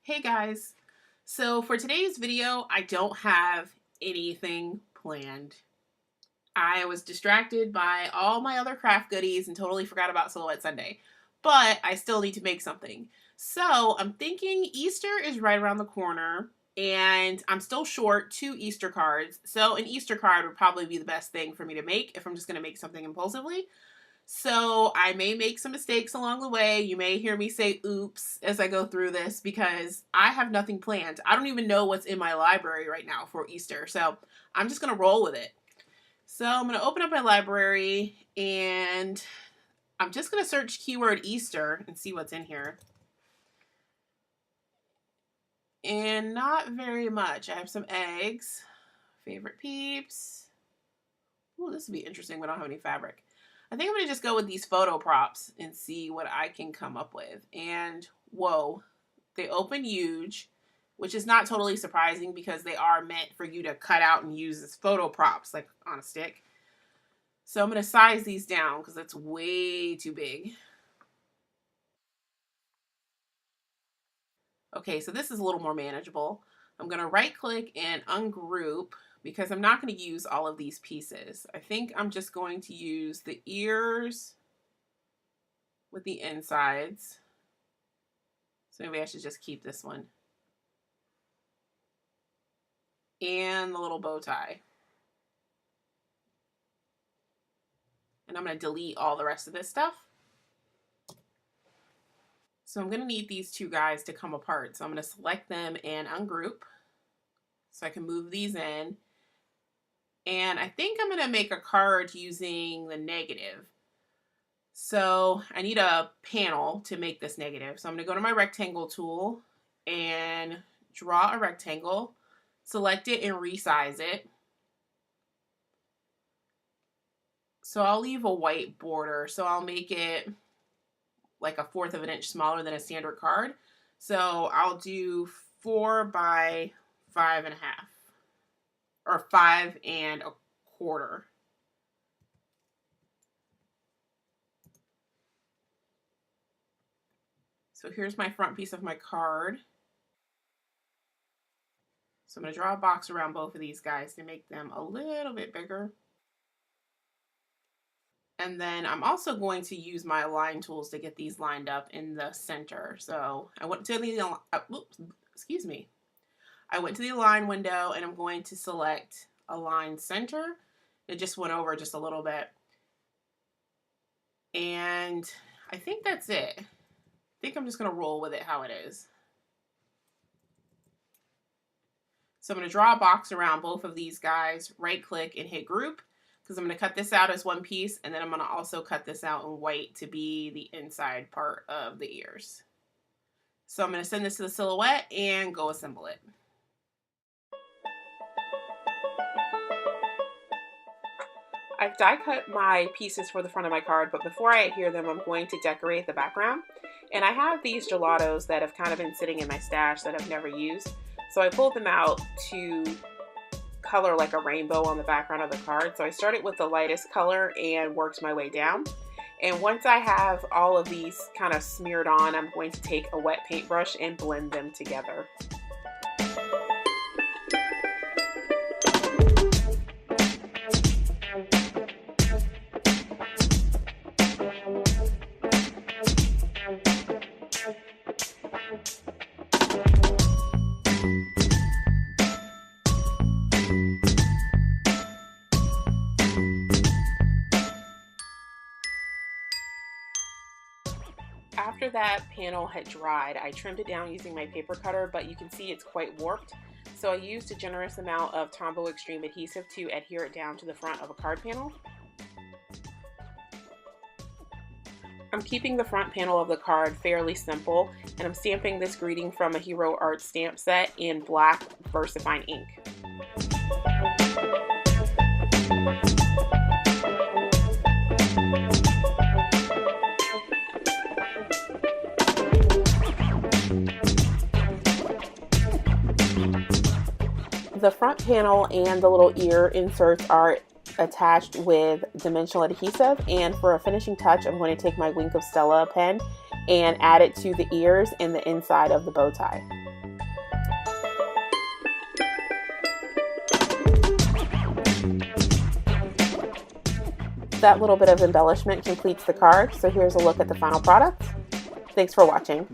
Hey guys, so for today's video, I don't have anything planned. I was distracted by all my other craft goodies and totally forgot about Silhouette Sunday, but I still need to make something. So I'm thinking Easter is right around the corner and I'm still short 2 Easter cards. So an Easter card would probably be the best thing for me to make if I'm just going to make something impulsively. So I may make some mistakes along the way. You may hear me say oops as I go through this because I have nothing planned. I don't even know what's in my library right now for Easter. So I'm just going to roll with it. So I'm going to open up my library and I'm just going to search keyword Easter and see what's in here. And not very much. I have some eggs, favorite peeps. Ooh, this would be interesting. We don't have any fabric. I think I'm going to just go with these photo props and see what I can come up with. And whoa, they open huge, which is not totally surprising because they are meant for you to cut out and use as photo props, like on a stick. So I'm going to size these down because that's way too big. Okay, so this is a little more manageable. I'm going to right click and ungroup because I'm not going to use all of these pieces. I think I'm just going to use the ears with the insides. So maybe I should just keep this one. And the little bow tie. And I'm going to delete all the rest of this stuff. So I'm going to need these 2 guys to come apart. So I'm going to select them and ungroup so I can move these in. And I think I'm going to make a card using the negative. So I need a panel to make this negative. So I'm going to go to my rectangle tool and draw a rectangle, select it and resize it. So I'll leave a white border. So I'll make it like 1/4 of an inch smaller than a standard card. So I'll do 4 by 5.5 or 5 1/4. So here's my front piece of my card. So I'm going to draw a box around both of these guys to make them a little bit bigger. And then I'm also going to use my align tools to get these lined up in the center. So I went to the, excuse me. I went to the align window and I'm going to select align center. It just went over just a little bit. And I think that's it. I think I'm just going to roll with it how it is. So I'm going to draw a box around both of these guys, right click and hit group because I'm going to cut this out as one piece and then I'm going to also cut this out in white to be the inside part of the ears. So I'm going to send this to the Silhouette and go assemble it. I've die cut my pieces for the front of my card, but before I adhere them, I'm going to decorate the background. And I have these gelatos that have kind of been sitting in my stash that I've never used. So I pulled them out to color like a rainbow on the background of the card. So I started with the lightest color and worked my way down. And once I have all of these kind of smeared on, I'm going to take a wet paintbrush and blend them together. After that panel had dried, I trimmed it down using my paper cutter, but you can see it's quite warped. So I used a generous amount of Tombow Extreme adhesive to adhere it down to the front of a card panel. I'm keeping the front panel of the card fairly simple, and I'm stamping this greeting from a Hero Art stamp set in black VersaFine ink. The front panel and the little ear inserts are attached with dimensional adhesive, and for a finishing touch I'm going to take my Wink of Stella pen and add it to the ears and the inside of the bow tie. That little bit of embellishment completes the card, so here's a look at the final product. Thanks for watching.